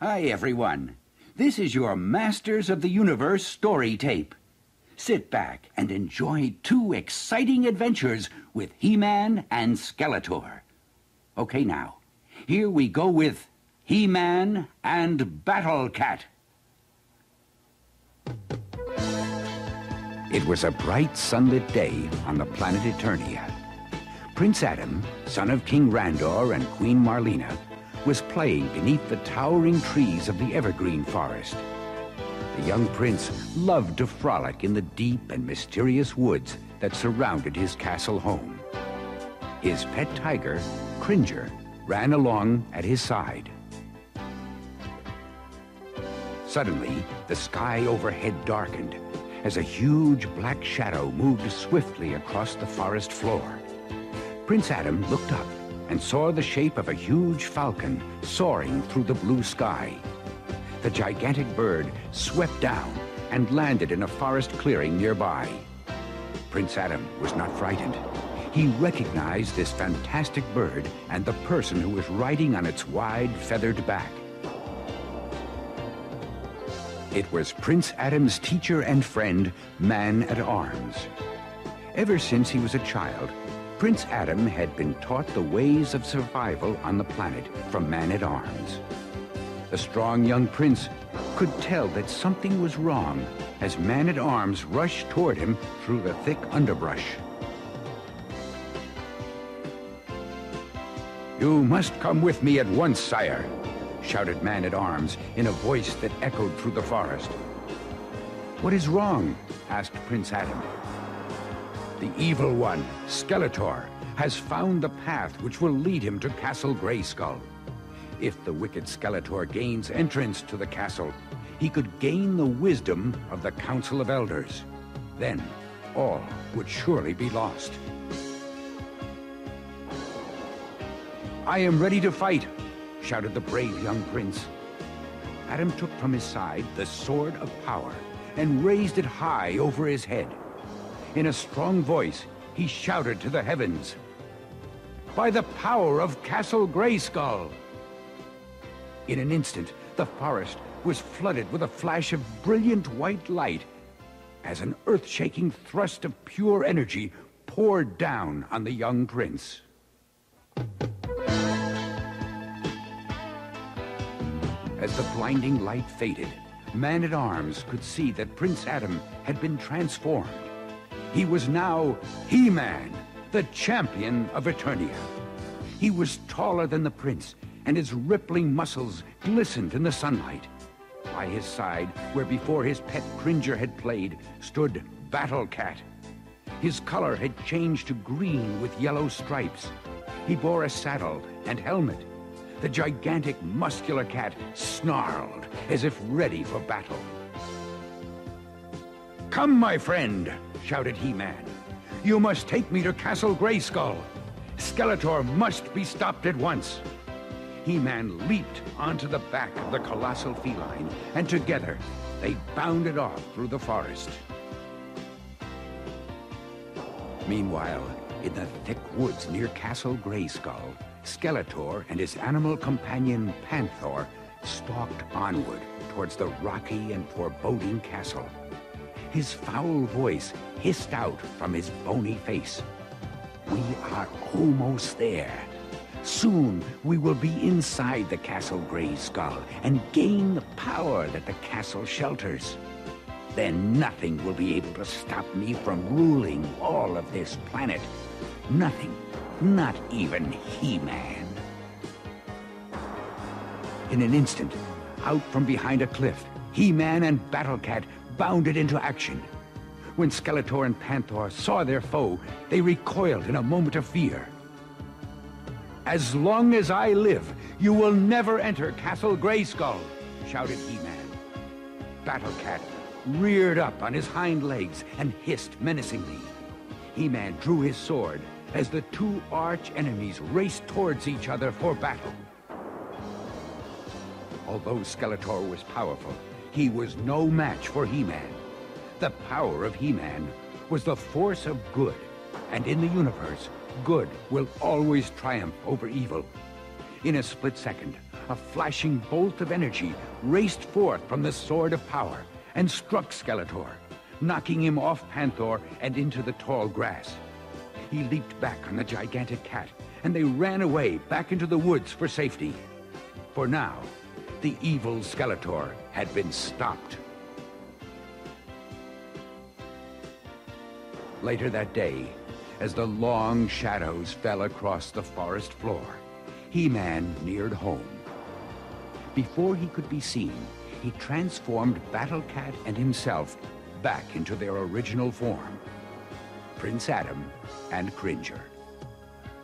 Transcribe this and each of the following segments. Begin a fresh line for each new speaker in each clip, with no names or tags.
Hi, everyone. This is your Masters of the Universe story tape. Sit back and enjoy two exciting adventures with He-Man and Skeletor. Okay, now, here we go with He-Man and Battle Cat. It was a bright, sunlit day on the planet Eternia. Prince Adam, son of King Randor and Queen Marlena, was playing beneath the towering trees of the evergreen forest. The young prince loved to frolic in the deep and mysterious woods that surrounded his castle home. His pet tiger, Cringer, ran along at his side. Suddenly, the sky overhead darkened as a huge black shadow moved swiftly across the forest floor. Prince Adam looked up and saw the shape of a huge falcon soaring through the blue sky. The gigantic bird swept down and landed in a forest clearing nearby. Prince Adam was not frightened. He recognized this fantastic bird and the person who was riding on its wide, feathered back. It was Prince Adam's teacher and friend, Man-at-Arms. Ever since he was a child, Prince Adam had been taught the ways of survival on the planet from Man-at-Arms. The strong young prince could tell that something was wrong as Man-at-Arms rushed toward him through the thick underbrush. "You must come with me at once, sire," shouted Man-at-Arms in a voice that echoed through the forest. "What is wrong?" asked Prince Adam. "The evil one, Skeletor, has found the path which will lead him to Castle Grayskull. If the wicked Skeletor gains entrance to the castle, he could gain the wisdom of the Council of Elders. Then all would surely be lost." "I am ready to fight," shouted the brave young prince. Adam took from his side the Sword of Power and raised it high over his head. In a strong voice, he shouted to the heavens, "By the power of Castle Grayskull!" In an instant, the forest was flooded with a flash of brilliant white light as an earth-shaking thrust of pure energy poured down on the young prince. As the blinding light faded, Man-at-Arms could see that Prince Adam had been transformed. He was now He-Man, the champion of Eternia. He was taller than the prince, and his rippling muscles glistened in the sunlight. By his side, where before his pet Cringer had played, stood Battle Cat. His color had changed to green with yellow stripes. He bore a saddle and helmet. The gigantic, muscular cat snarled as if ready for battle. "Come, my friend," shouted He-Man. "You must take me to Castle Grayskull. Skeletor must be stopped at once." He-Man leaped onto the back of the colossal feline, and together they bounded off through the forest. Meanwhile, in the thick woods near Castle Grayskull, Skeletor and his animal companion Panther stalked onward towards the rocky and foreboding castle. His foul voice hissed out from his bony face. "We are almost there. Soon we will be inside the Castle Grayskull and gain the power that the castle shelters. Then nothing will be able to stop me from ruling all of this planet. Nothing. Not even He-Man." In an instant, out from behind a cliff, He-Man and Battle Cat bounded into action. When Skeletor and Panther saw their foe, they recoiled in a moment of fear. "As long as I live, you will never enter Castle Grayskull," shouted He-Man. Battle Cat reared up on his hind legs and hissed menacingly. He-Man drew his sword as the two arch-enemies raced towards each other for battle. Although Skeletor was powerful, he was no match for He-Man. The power of He-Man was the force of good, and in the universe, good will always triumph over evil. In a split second, a flashing bolt of energy raced forth from the Sword of Power and struck Skeletor, knocking him off Panthor and into the tall grass. He leaped back on the gigantic cat, and they ran away back into the woods for safety. For now, the evil Skeletor had been stopped. Later that day, as the long shadows fell across the forest floor, He-Man neared home. Before he could be seen, he transformed Battle Cat and himself back into their original form, Prince Adam and Cringer.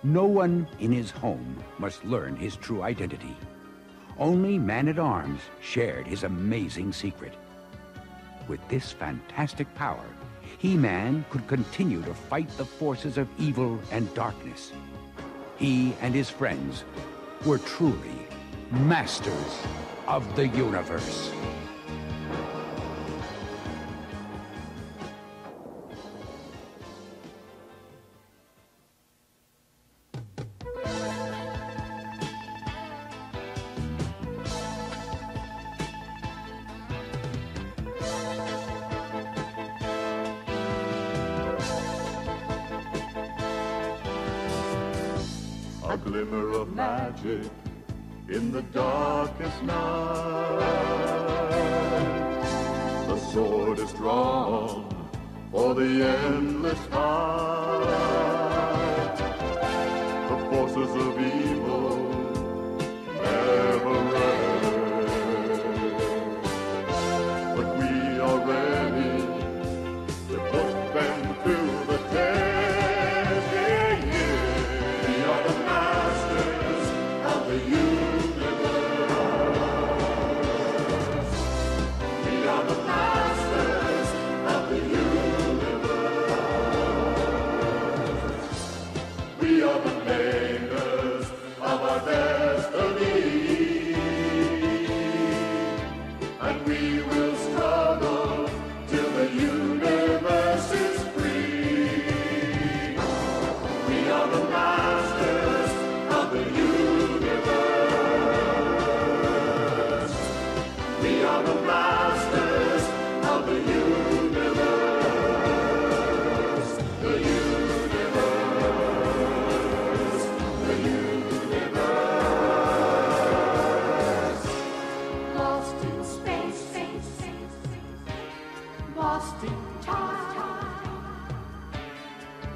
No one in his home must learn his true identity. Only Man-at-Arms shared his amazing secret. With this fantastic power, He-Man could continue to fight the forces of evil and darkness. He and his friends were truly masters of the universe.
A glimmer of magic in the darkest night. The sword is drawn for the endless fight. The forces of evil never rest, but we are ready to put them to the test.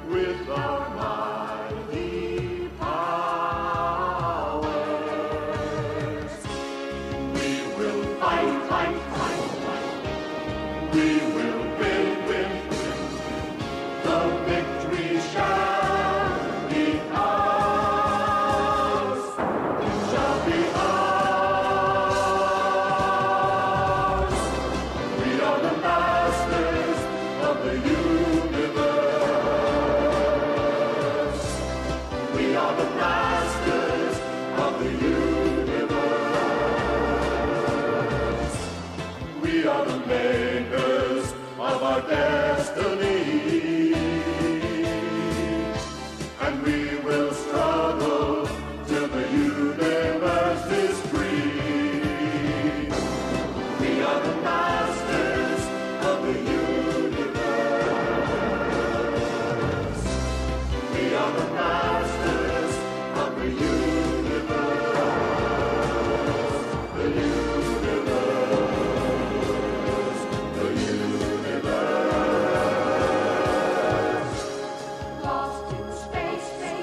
With our mighty powers, we will fight, fight, fight, fight. We will win, win, win. The victory shall be ours. It shall be ours. We are the masters of the universe. We are the masters of the universe. We are the makers of our destiny, and we will struggle till the universe is free. We are the masters of the universe. We are the masters of the universe. The universe. The universe.
Lost in space, space.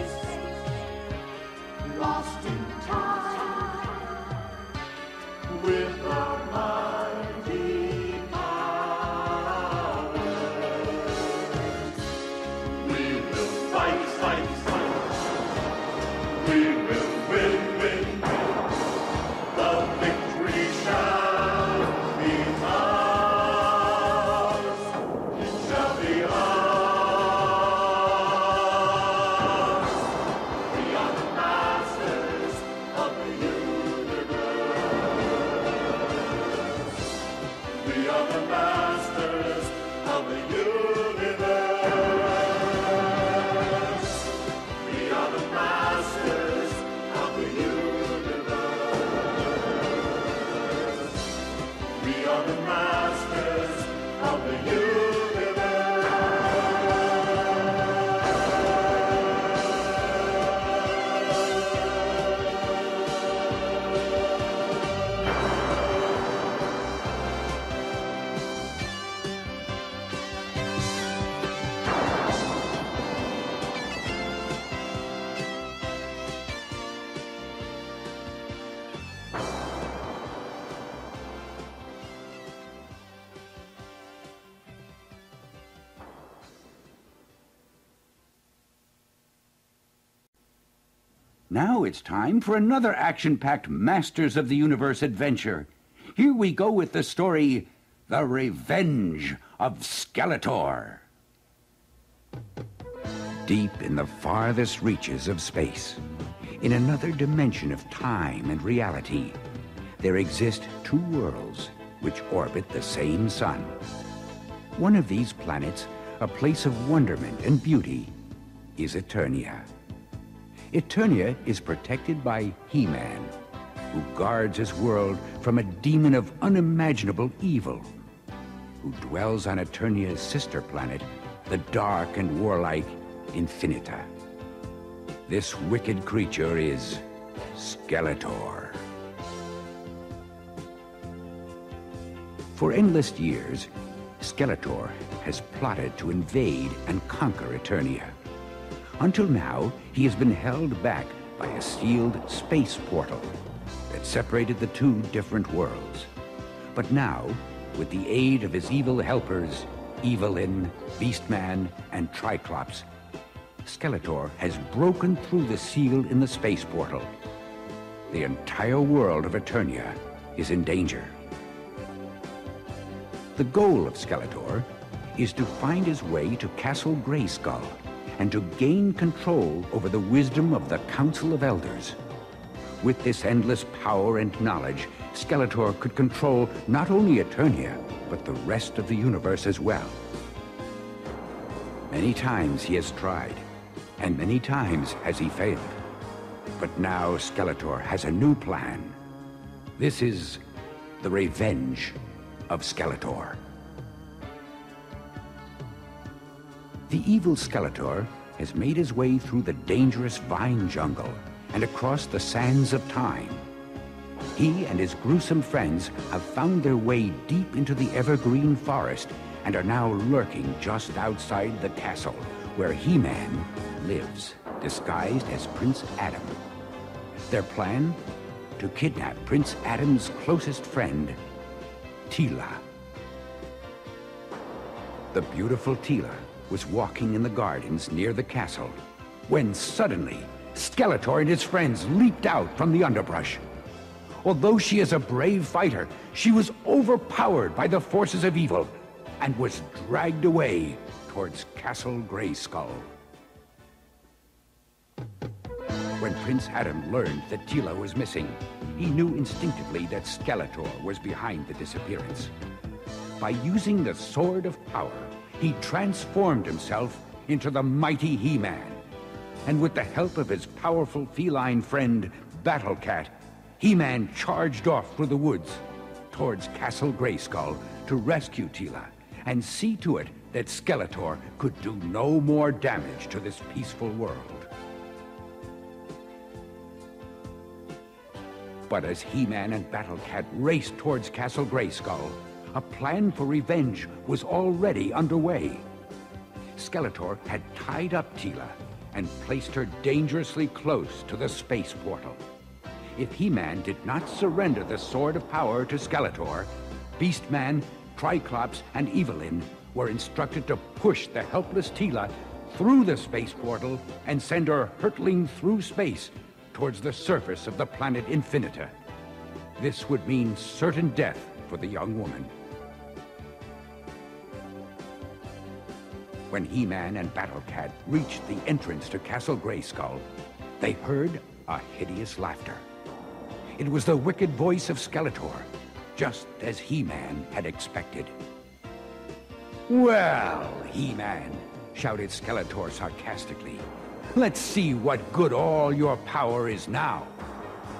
Now it's time for another action-packed Masters of the Universe adventure. Here we go with the story, The Revenge of Skeletor. Deep in the farthest reaches of space, in another dimension of time and reality, there exist two worlds which orbit the same sun. One of these planets, a place of wonderment and beauty, is Eternia. Eternia is protected by He-Man, who guards his world from a demon of unimaginable evil, who dwells on Eternia's sister planet, the dark and warlike Infinita. This wicked creature is Skeletor. For endless years, Skeletor has plotted to invade and conquer Eternia. Until now, he has been held back by a sealed space portal that separated the two different worlds. But now, with the aid of his evil helpers, Evil-Lyn, Beast-Man, and Triclops, Skeletor has broken through the seal in the space portal. The entire world of Eternia is in danger. The goal of Skeletor is to find his way to Castle Grayskull and to gain control over the wisdom of the Council of Elders. With this endless power and knowledge, Skeletor could control not only Eternia, but the rest of the universe as well. Many times he has tried, and many times has he failed. But now Skeletor has a new plan. This is the Revenge of Skeletor. The evil Skeletor has made his way through the dangerous vine jungle and across the sands of time. He and his gruesome friends have found their way deep into the evergreen forest and are now lurking just outside the castle where He-Man lives, disguised as Prince Adam. Their plan? To kidnap Prince Adam's closest friend, Teela. The beautiful Teela was walking in the gardens near the castle when suddenly Skeletor and his friends leaped out from the underbrush. Although she is a brave fighter, she was overpowered by the forces of evil and was dragged away towards Castle Grayskull. When Prince Adam learned that Teela was missing, he knew instinctively that Skeletor was behind the disappearance. By using the Sword of Power, he transformed himself into the mighty He-Man. And with the help of his powerful feline friend, Battle Cat, He-Man charged off through the woods towards Castle Grayskull to rescue Teela and see to it that Skeletor could do no more damage to this peaceful world. But as He-Man and Battle Cat raced towards Castle Grayskull, a plan for revenge was already underway. Skeletor had tied up Teela and placed her dangerously close to the space portal. If He-Man did not surrender the Sword of Power to Skeletor, Beast-Man, Triclops, and Evil-Lyn were instructed to push the helpless Teela through the space portal and send her hurtling through space towards the surface of the planet Infinita. This would mean certain death for the young woman. When He-Man and Battle Cat reached the entrance to Castle Grayskull, they heard a hideous laughter. It was the wicked voice of Skeletor, just as He-Man had expected. "Well, He-Man," shouted Skeletor sarcastically, "let's see what good all your power is now.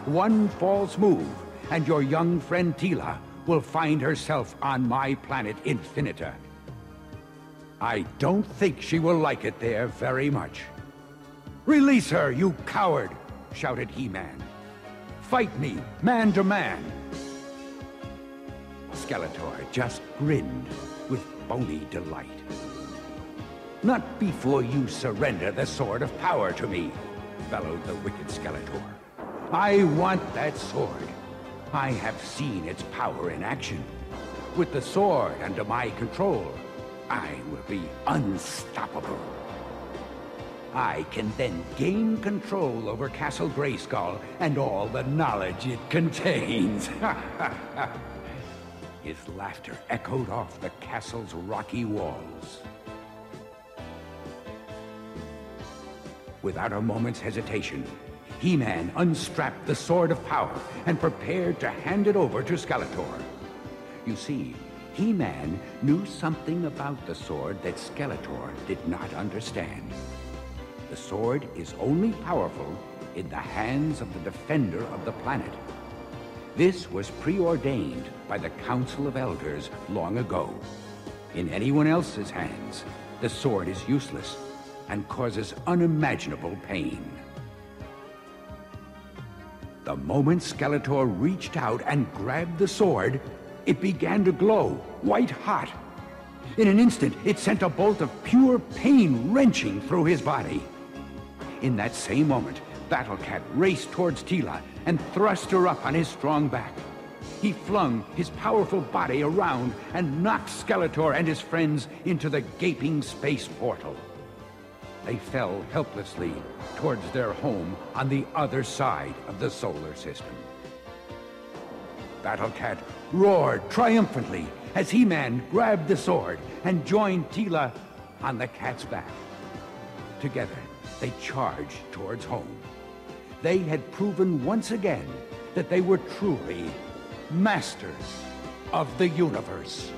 One false move, and your young friend Teela will find herself on my planet Infinita. I don't think she will like it there very much." "Release her, you coward!" shouted He-Man. "Fight me, man to man!" Skeletor just grinned with bony delight. "Not before you surrender the Sword of Power to me," bellowed the wicked Skeletor. "I want that sword. I have seen its power in action. With the sword under my control, I will be unstoppable." I can then gain control over Castle Grayskull and all the knowledge it contains. His laughter echoed off the castle's rocky walls. Without a moment's hesitation, He-Man unstrapped the Sword of Power and prepared to hand it over to Skeletor. You see, He-Man knew something about the sword that Skeletor did not understand. The sword is only powerful in the hands of the defender of the planet. This was preordained by the Council of Elders long ago. In anyone else's hands, the sword is useless and causes unimaginable pain. The moment Skeletor reached out and grabbed the sword, it began to glow, white hot. In an instant, it sent a bolt of pure pain wrenching through his body. In that same moment, Battle Cat raced towards Teela and thrust her up on his strong back. He flung his powerful body around and knocked Skeletor and his friends into the gaping space portal. They fell helplessly towards their home on the other side of the solar system. Battle Cat roared triumphantly as He-Man grabbed the sword and joined Teela on the cat's back. Together, they charged towards home. They had proven once again that they were truly masters of the universe.